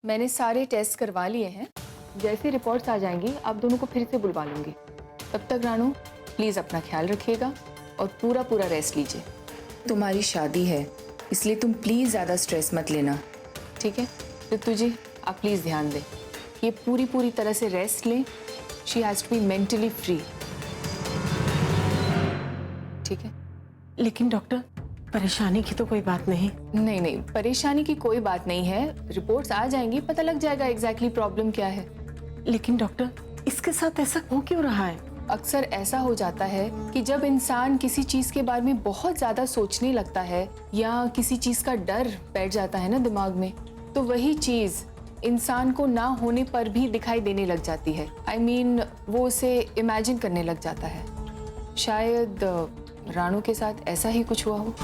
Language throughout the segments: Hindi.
मैंने सारे टेस्ट करवा लिए हैं। जैसी रिपोर्ट्स आ जाएंगी आप दोनों को फिर से बुलवा लूँगी। तब तक रानू प्लीज़ अपना ख्याल रखिएगा और पूरा पूरा रेस्ट लीजिए। तुम्हारी शादी है इसलिए तुम प्लीज़ ज़्यादा स्ट्रेस मत लेना, ठीक है? ऋतु जी आप प्लीज़ ध्यान दें, ये पूरी तरह से रेस्ट लें। She has to be mentally free, ठीक है? लेकिन डॉक्टर परेशानी की तो कोई बात नहीं। नहीं नहीं, परेशानी की कोई बात नहीं है। रिपोर्ट्स आ जाएंगी, पता लग जाएगा एग्जैक्टली प्रॉब्लम क्या है। लेकिन डॉक्टर इसके साथ ऐसा हो क्यों रहा है? अक्सर ऐसा हो जाता है कि जब इंसान किसी चीज के बारे में बहुत ज्यादा सोचने लगता है या किसी चीज का डर बैठ जाता है ना दिमाग में, तो वही चीज इंसान को ना होने पर भी दिखाई देने लग जाती है। I mean, वो उसे इमेजिन करने लग जाता है। शायद रानू के साथ ऐसा ही कुछ हुआ हो।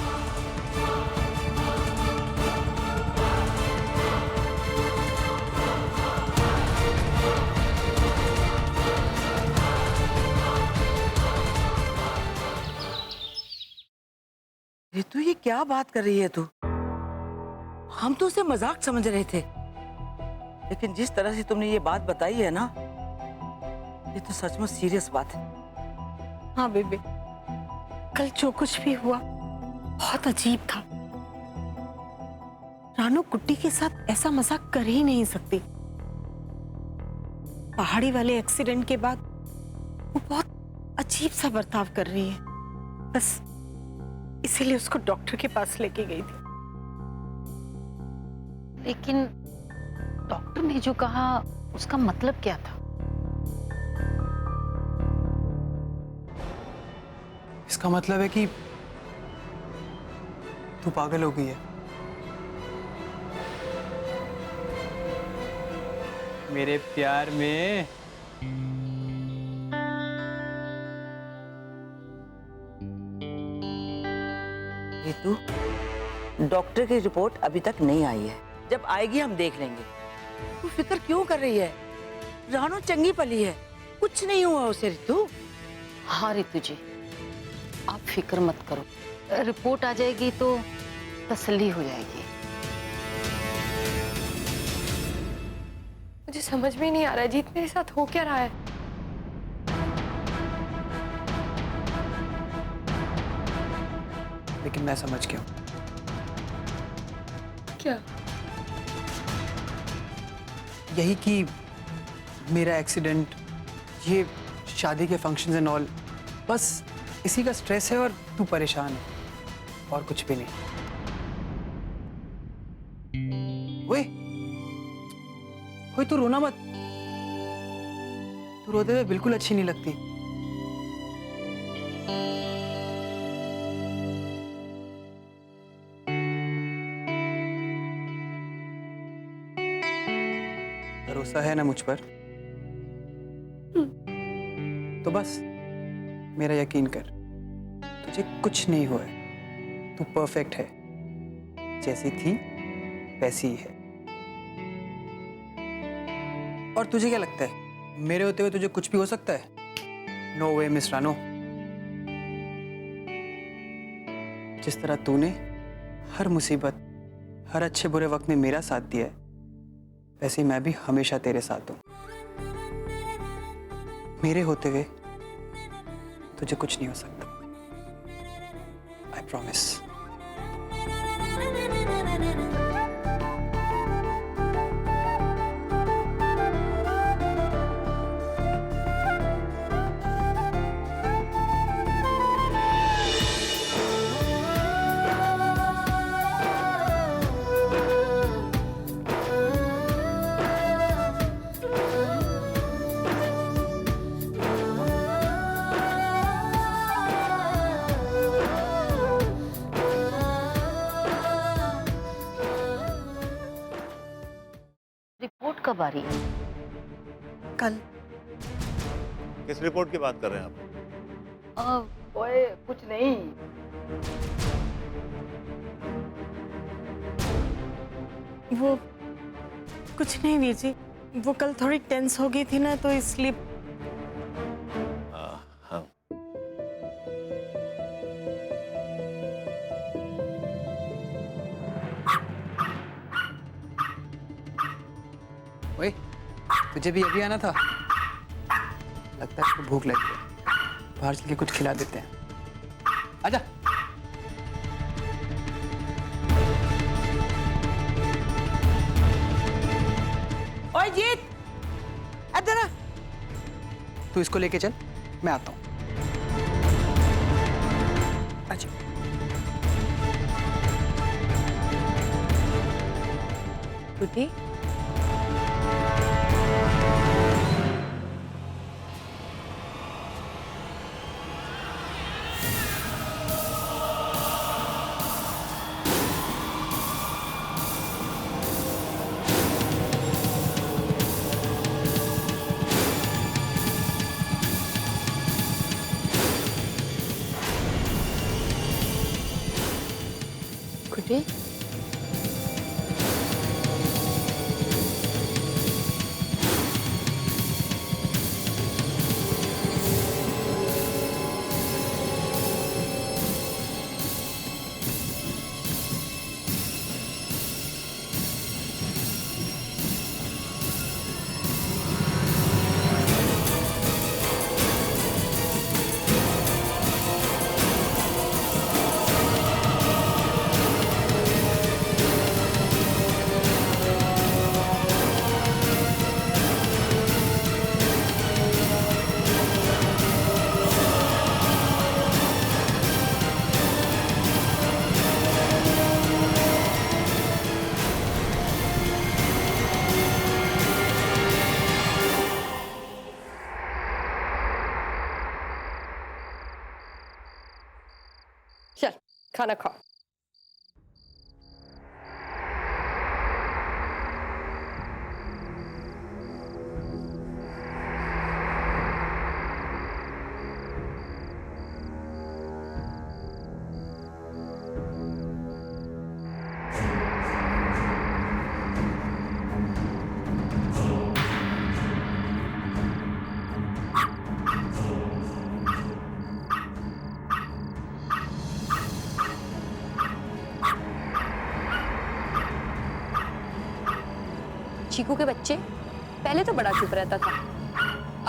रितु ये क्या बात कर रही है तू? हम तो उसे मजाक समझ रहे थे, लेकिन जिस तरह से तुमने ये बात बताई है ना, ये तो सचमुच सीरियस बात है। हाँ बेबी, कल जो कुछ भी हुआ बहुत अजीब था। रानू कुट्टी के साथ ऐसा मजाक कर ही नहीं सकती। पहाड़ी वाले एक्सीडेंट के बाद वो बहुत अजीब सा बर्ताव कर रही है। बस इसीलिए उसको डॉक्टर के पास लेके गई थी। लेकिन डॉक्टर ने जो कहा उसका मतलब क्या था? इसका मतलब है कि तू पागल हो गई है। मेरे प्यार में रितु, डॉक्टर की रिपोर्ट अभी तक नहीं आई है। जब आएगी हम देख लेंगे। तू फिक्र क्यों कर रही है? रानू चंगी पली है, कुछ नहीं हुआ उसे। रितु हाँ रितु जी, आप फिक्र मत करो, रिपोर्ट आ जाएगी तो तसल्ली हो जाएगी। मुझे समझ में नहीं आ रहा है जीत, मेरे साथ हो क्या रहा है? लेकिन मैं समझ गया हूं। क्या? यही कि मेरा एक्सीडेंट, ये शादी के फंक्शंस एंड ऑल, बस इसी का स्ट्रेस है और तू परेशान है और कुछ भी नहीं। ओए ओए, तू रोना मत। तू रोते हुए बिल्कुल अच्छी नहीं लगती। भरोसा है ना मुझ पर? तो बस मेरा यकीन कर, तुझे कुछ नहीं हुआ है। तू परफेक्ट है, जैसी थी वैसी ही है। और तुझे क्या लगता है मेरे होते हुए तुझे कुछ भी हो सकता है? नो वे मिस रानो। जिस तरह तूने हर मुसीबत, हर अच्छे बुरे वक्त में मेरा साथ दिया है, वैसे ही मैं भी हमेशा तेरे साथ हूं। मेरे होते हुए तुझे कुछ नहीं हो सकता। I promise. रिपोर्ट कब आ रही है? कल। किस रिपोर्ट की बात कर रहे हैं आप? ओए कुछ नहीं। वो कुछ नहीं वीर जी, वो कल थोड़ी टेंस हो गई थी ना, तो इसलिए। हाँ। ओए, तुझे भी अभी आना था? लगता है इसको भूख लगी है। बाहर चल के कुछ खिला देते हैं। आजा। ओए जीत, इधर आ। तू इसको लेके चल, मैं आता हूँ। अच्छा। गुड्डी, गुड्डी, चल खाना खाओ। चीकू के बच्चे पहले तो बड़ा चुप रहता था,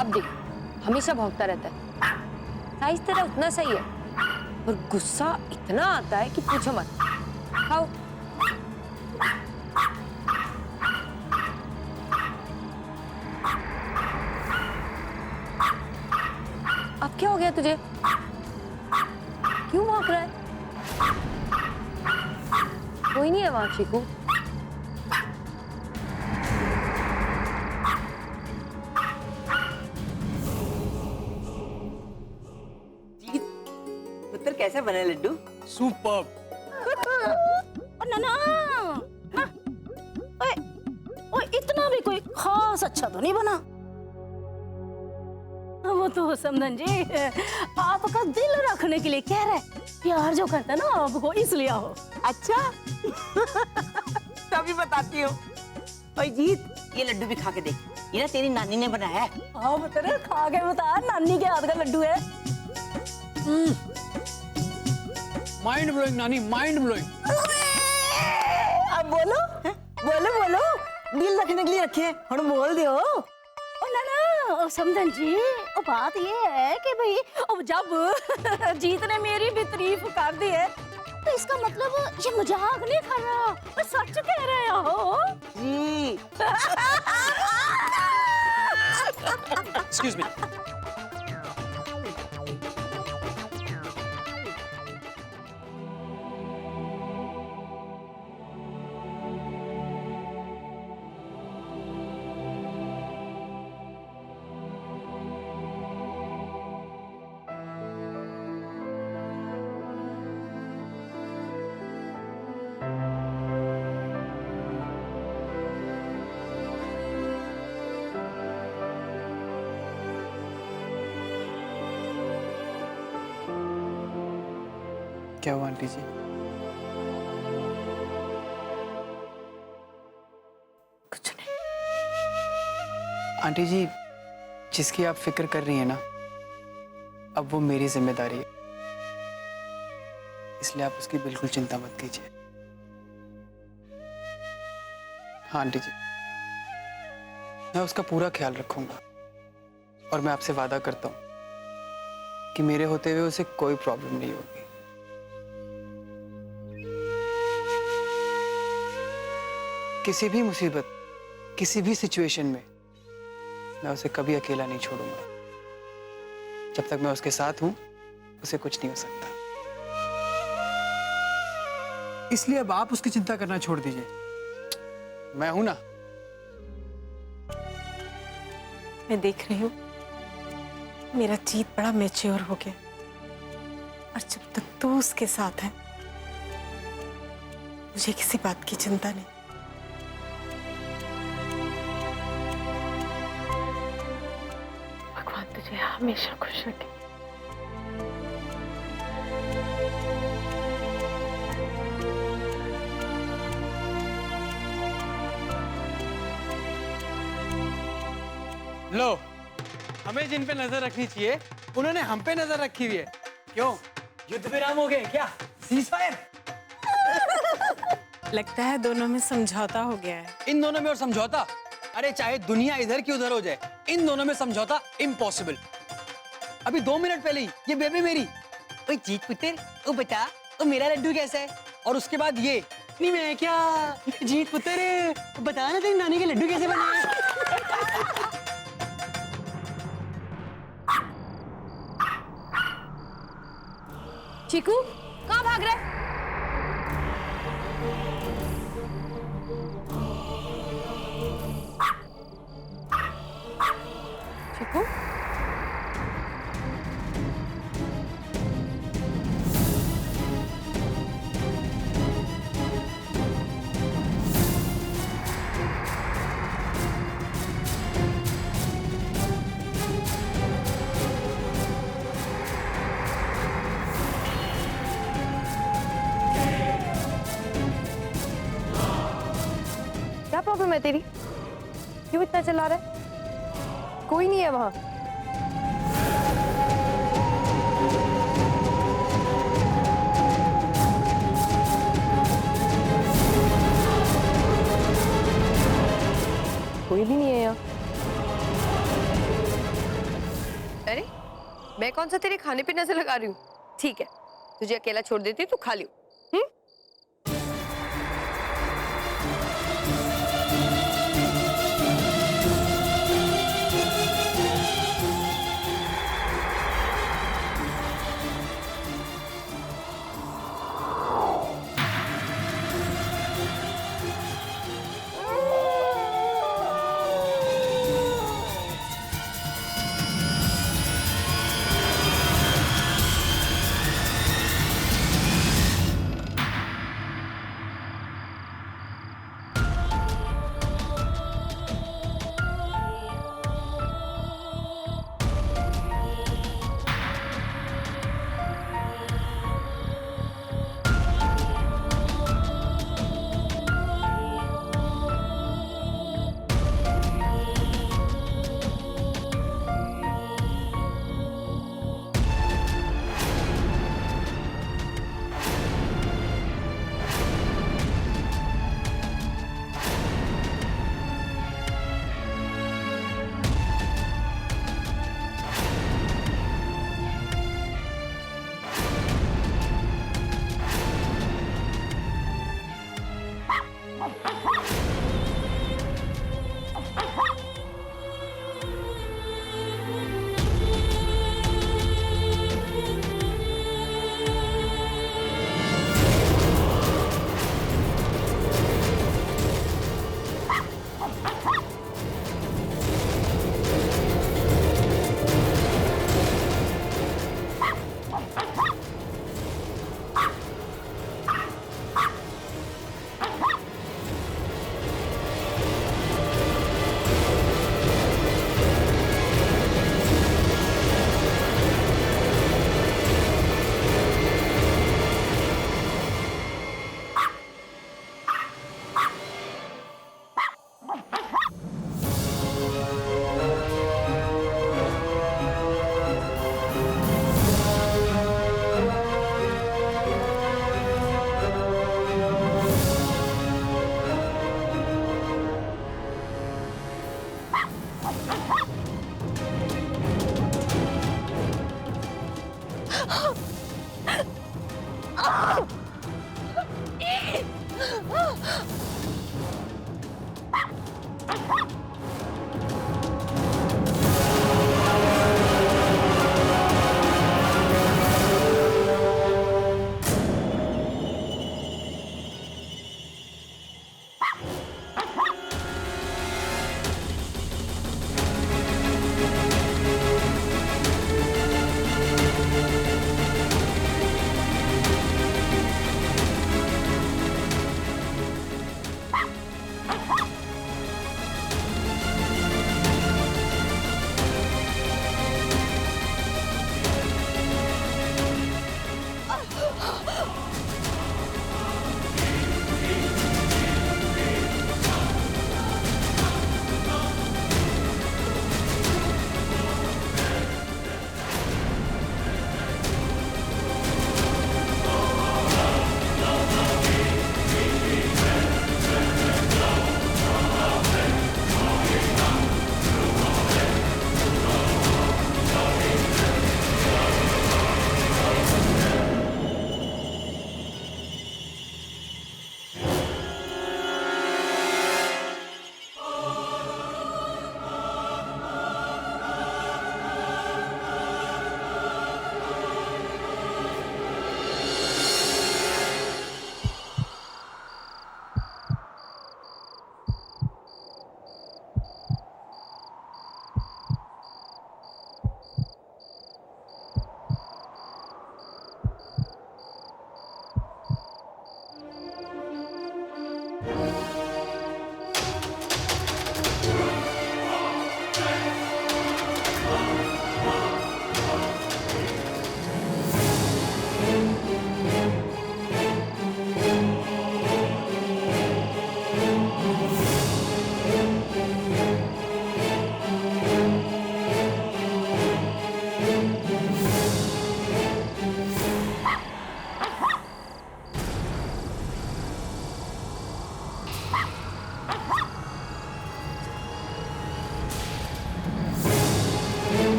अब देख हमेशा भौंकता रहता है। साइज तेरा उतना सही है और गुस्सा इतना आता है कि पूछो मत। खाओ। अब क्या हो गया तुझे? क्यों भौंक रहा है? कोई नहीं है वहां चीकू। पुत्र कैसे बने लड्डू? सुपर्ब। ना ओए इतना भी कोई खास अच्छा तो नहीं बना। वो तो समधन जी आपका दिल रखने के लिए कह रहा है, प्यार जो करता है ना आपको इसलिए हो। अच्छा तभी बताती हूँ। ओए जीत, ये लड्डू भी खा के देख, ये ना तेरी नानी ने बनाया है। हाँ पुत्र खा के बता, नानी के हाथ का लड्डू है। माइंड ब्लोइंग नानी, माइंड ब्लोइंग। अब बोलो बोलो बोलो, दिल रखने के लिए रखे हम बोल दियो। ओ ना ओ समधन जी, ओ बात ये है कि भाई अब जब जीत ने मेरी भी तारीफ कर दी है तो इसका मतलब ये मजाक नहीं कर रहा, मैं सच कह रहा हो जी। Excuse me. क्या हुआ आंटी जी? कुछ नहीं। आंटी जी, जिसकी आप फिक्र कर रही हैं ना, अब वो मेरी जिम्मेदारी है, इसलिए आप उसकी बिल्कुल चिंता मत कीजिए। हाँ आंटी जी, मैं उसका पूरा ख्याल रखूंगा और मैं आपसे वादा करता हूं कि मेरे होते हुए उसे कोई प्रॉब्लम नहीं होगी। किसी भी मुसीबत, किसी भी सिचुएशन में मैं उसे कभी अकेला नहीं छोड़ूंगा। जब तक मैं उसके साथ हूं, उसे कुछ नहीं हो सकता। इसलिए अब आप उसकी चिंता करना छोड़ दीजिए, मैं हूं ना। मैं देख रही हूँ मेरा जीत बड़ा मैच्योर हो गया, और जब तक तू उसके साथ है मुझे किसी बात की चिंता नहीं। भगवान तुझे हमेशा खुश रखे। लो, हमें जिन पे नजर रखनी चाहिए उन्होंने हम पे नजर रखी हुई है। क्यों, युद्ध विराम हो गए क्या? Cease fire? लगता है दोनों में समझौता हो गया है। इन दोनों में और समझौता? अरे चाहे दुनिया इधर की उधर हो जाए, इन दोनों में समझौता इम्पॉसिबल। अभी 2 मिनट पहले ही ये बेबी मेरी, ओए जीत पुत्र, ओ बता, ओ मेरा लड्डू कैसा है? और उसके बाद ये, नहीं मैं क्या, जीत पुत्र बता ना तेरी नानी के लड्डू कैसे बने हैं? चीकू कहाँ भाग रहे? चीकू क्या प्रॉब्लम है तेरी? क्यों इतना चिल्ला रहा है? कोई नहीं है वहां। कोई भी नहीं है यहाँ। अरे मैं कौन सा तेरे खाने पे नजर लगा रही हूँ? ठीक है, तुझे अकेला छोड़ देती हूँ, तू खा लियो।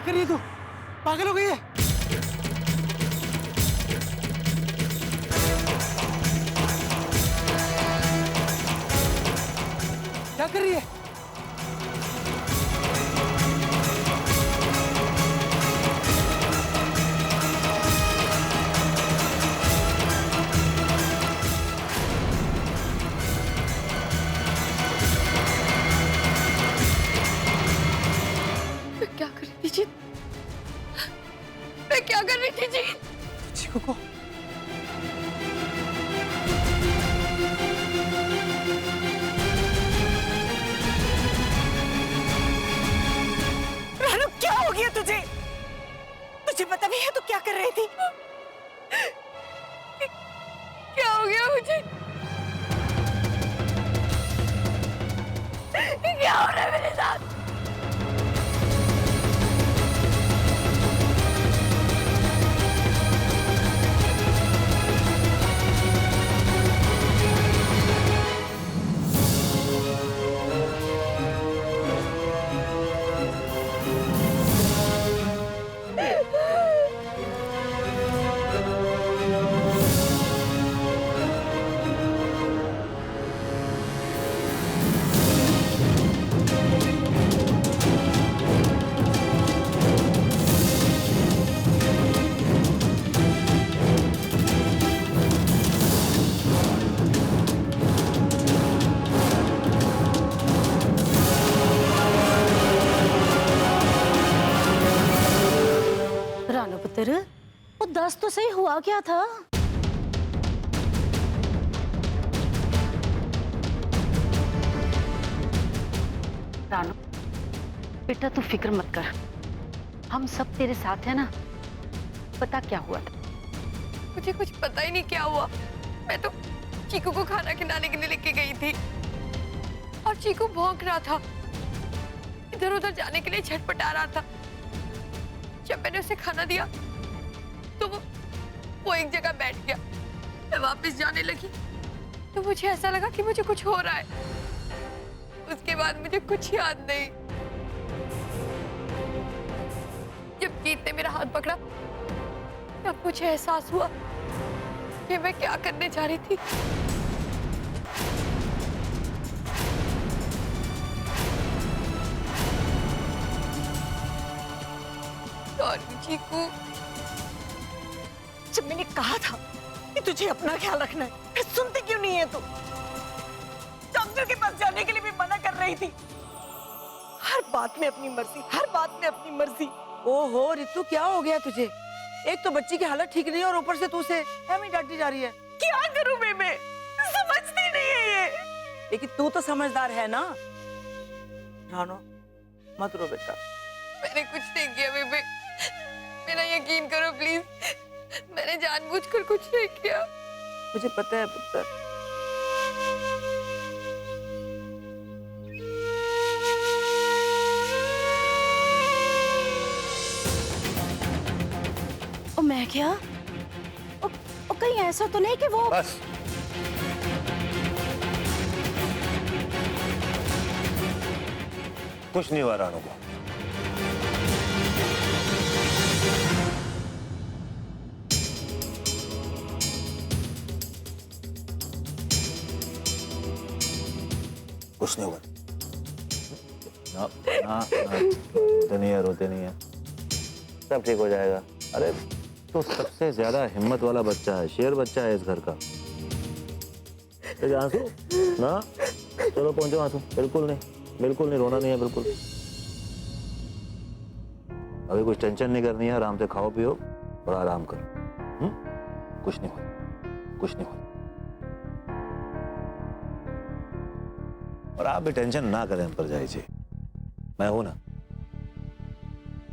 कर रही है तू? पागल हो गई है? क्या कर रही है? क्या कर रही थी जी? मैं क्या कर रही थी जी? चीकू को रानू क्या हो गया तुझे? तुझे पता नहीं है तू क्या कर रही थी? क्या हो गया मुझे? क्या हो रहा है मेरे साथ? रानू पुत्र, वो दस तो सही, हुआ क्या था? रानू बेटा तू फिक्र मत कर, हम सब तेरे साथ हैं ना। पता क्या हुआ था? मुझे कुछ पता ही नहीं क्या हुआ। मैं तो चीकू को खाना खिलाने के लिए लेके गई थी और चीकू भौंक रहा था, इधर उधर जाने के लिए छटपटा रहा था। जब मैंने उसे खाना दिया तो वो एक जगह बैठ गया। मैं वापस जाने लगी तो मुझे ऐसा लगा कि मुझे कुछ हो रहा है। उसके बाद मुझे कुछ याद नहीं। जब जीत ने मेरा हाथ पकड़ा तब मुझे एहसास हुआ कि मैं क्या करने जा रही थी। सॉरी चीकू। जब मैंने कहा था कि तुझे अपना ख्याल रखना है, फिर सुनती क्यों नहीं है तू? डॉक्टर के पास जाने के लिए भी मना कर रही थी। हर बात में अपनी मर्जी, हर बात में अपनी मर्जी। ओहो रितु, क्या हो गया तुझे? एक तो बच्ची की हालत ठीक नहीं है और ऊपर से तू उसे ऐਵੇਂ डांटी जा रही है। क्या करूं बेबे, समझती नहीं है ये। लेकिन तू तो समझदार है ना। रानो मत रो बेटा। मैंने कुछ नहीं किया बेबे, मेरा यकीन करो प्लीज। मैंने जानबूझकर कुछ नहीं किया। मुझे पता है पुत्र। ओ मैं क्या? ओ कहीं ऐसा तो नहीं कि वो... बस कुछ नहीं हुआ रानू को। कुछ नहीं हुआ। ना ना रोते नहीं है, रोते नहीं है, सब ठीक हो जाएगा। अरे तो सबसे ज्यादा हिम्मत वाला बच्चा है, शेर बच्चा है इस घर का। आंसू ना, चलो पहुंचो आंसू। बिल्कुल नहीं रोना नहीं है, बिल्कुल। अभी कुछ टेंशन नहीं करनी है, आराम से खाओ पियो और आराम करो। कुछ नहीं हो, कुछ नहीं हो। और आप भी टेंशन ना करें हम पर जाए जी, मैं हूं ना।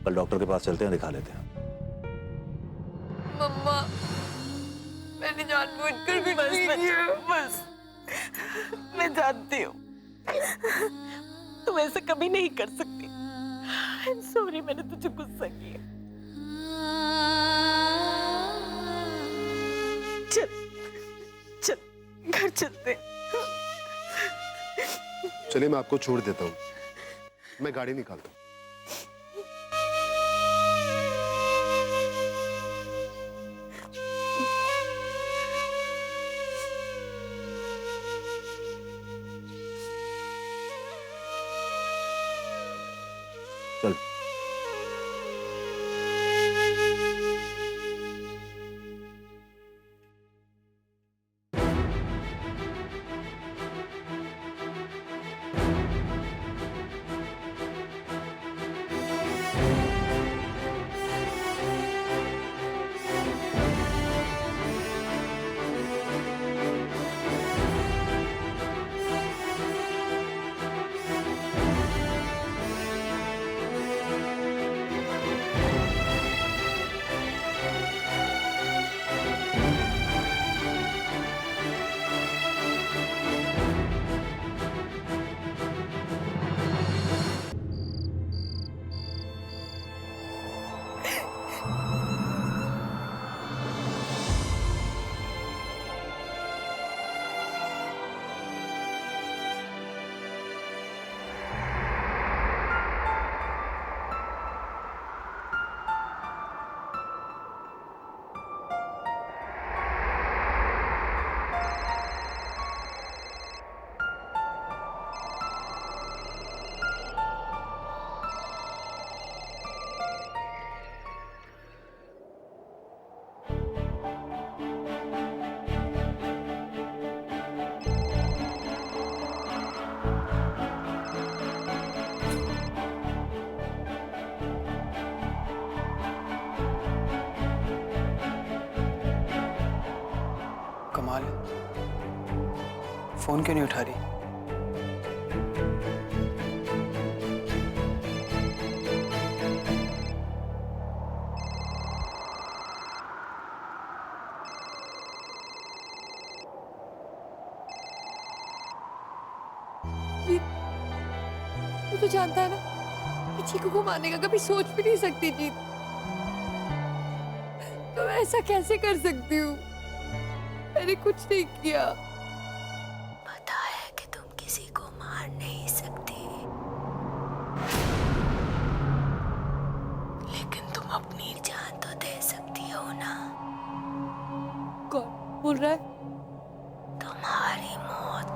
कल डॉक्टर के पास चलते हैं, दिखा लेते हैं। मम्मा मैंने जानबूझकर कुछ नहीं किया। बस मैं जानती हूँ तुम ऐसा कभी नहीं कर सकती। I'm sorry, मैंने तुझे गुस्सा किया। चल चल घर चलते। चलिए मैं आपको छोड़ देता हूँ, मैं गाड़ी निकालता हूँ। चल हाल है? फोन क्यों नहीं उठा रही? तू तो जानता है ना कि चीकू को मारने का कभी सोच भी नहीं सकती जीत। तो मैं ऐसा कैसे कर सकती हूँ? मैंने कुछ नहीं किया। पता है कि तुम किसी को मार नहीं सकती, लेकिन तुम अपनी जान तो दे सकती हो ना। कौन बोल रहा है? तुम्हारी मौत।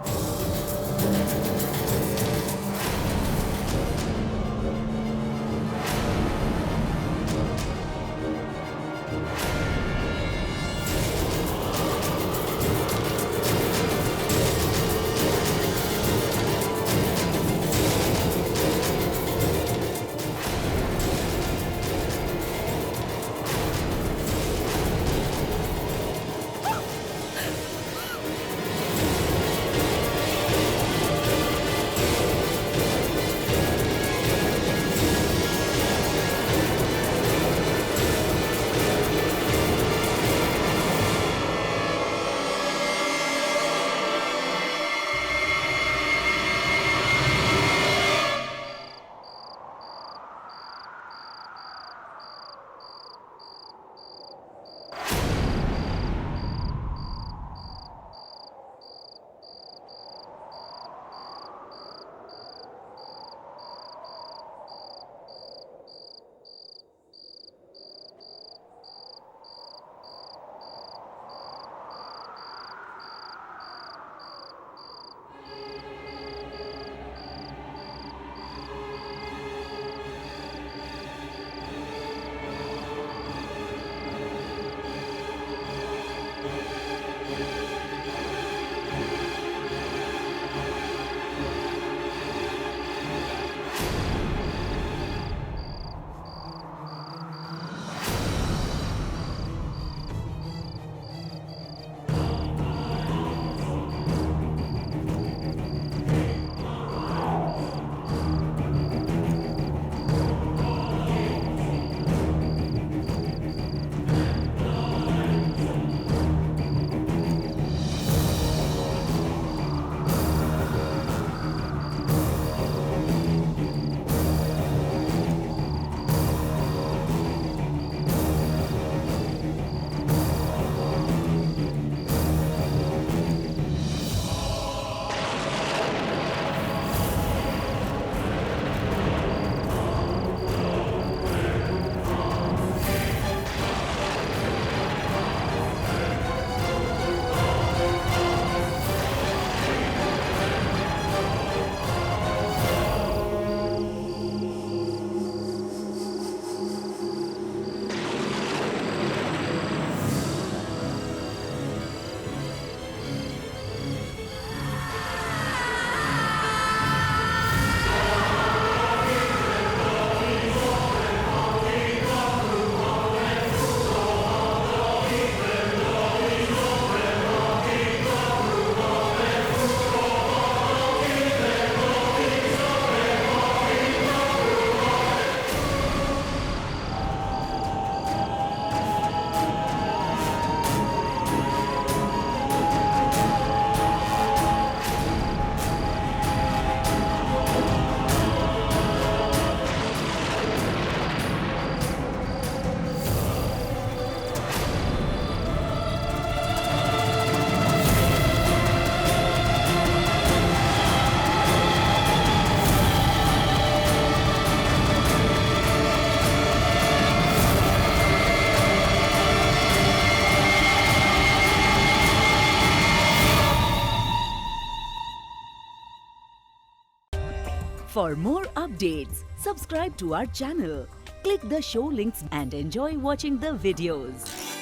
For more updates, subscribe to our channel, click the show links and enjoy watching the videos.